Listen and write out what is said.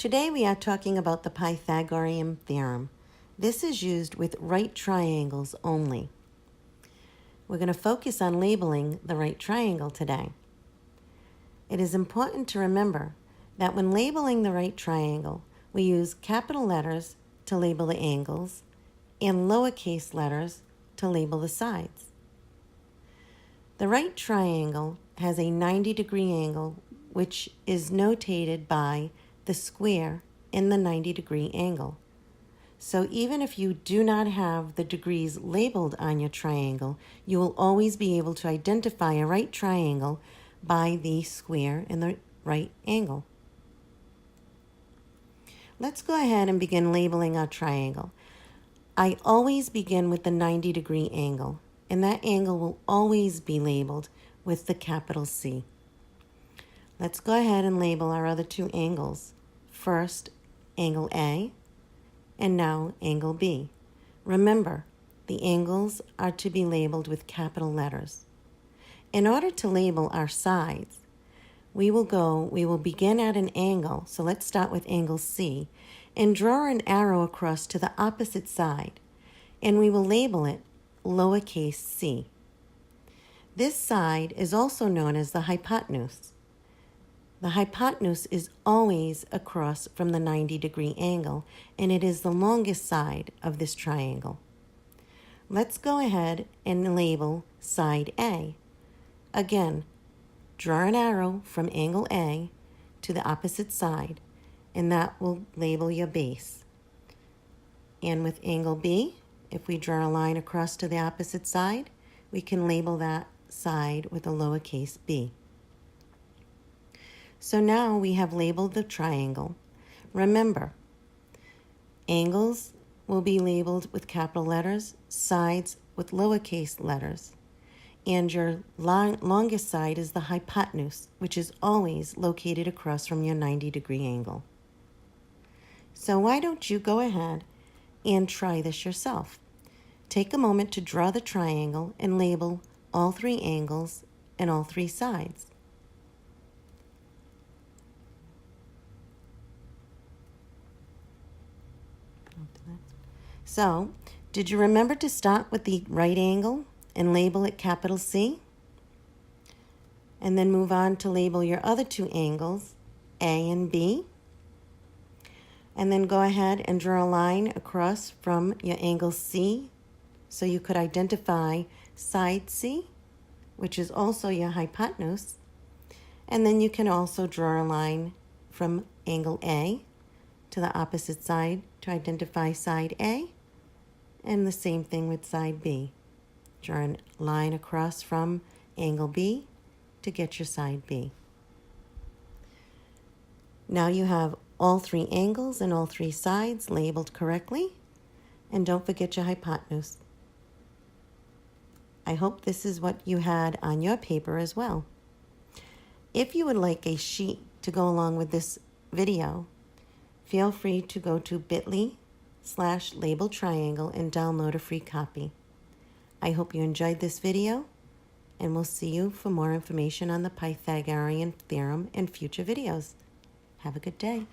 Today we are talking about the Pythagorean theorem. This is used with right triangles only. We're going to focus on labeling the right triangle today. It is important to remember that when labeling the right triangle, we use capital letters to label the angles and lowercase letters to label the sides. The right triangle has a 90-degree angle, which is notated by the square in the 90-degree angle. So even if you do not have the degrees labeled on your triangle, you will always be able to identify a right triangle by the square in the right angle. Let's go ahead and begin labeling our triangle. I always begin with the 90-degree angle, and that angle will always be labeled with the capital C. Let's go ahead and label our other two angles. First, angle A, and now angle B. Remember, the angles are to be labeled with capital letters. In order to label our sides, we will begin at an angle, so let's start with angle C, and draw an arrow across to the opposite side, and we will label it lowercase c. This side is also known as the hypotenuse. The hypotenuse is always across from the 90-degree angle, and it is the longest side of this triangle. Let's go ahead and label side A. Again, draw an arrow from angle A to the opposite side, and that will label your base. And with angle B, if we draw a line across to the opposite side, we can label that side with a lowercase b. So now we have labeled the triangle. Remember, angles will be labeled with capital letters, sides with lowercase letters, and your longest side is the hypotenuse, which is always located across from your 90-degree angle. So why don't you go ahead and try this yourself? Take a moment to draw the triangle and label all three angles and all three sides. So, did you remember to start with the right angle and label it capital C? And then move on to label your other two angles, A and B. And then go ahead and draw a line across from your angle C so you could identify side C, which is also your hypotenuse. And then you can also draw a line from angle A to the opposite side to identify side A, and the same thing with side B. Draw a line across from angle B to get your side B. Now you have all three angles and all three sides labeled correctly, and don't forget your hypotenuse. I hope this is what you had on your paper as well. If you would like a sheet to go along with this video, feel free to go to bit.ly/labeltriangle and download a free copy. I hope you enjoyed this video, and we'll see you for more information on the Pythagorean theorem in future videos. Have a good day.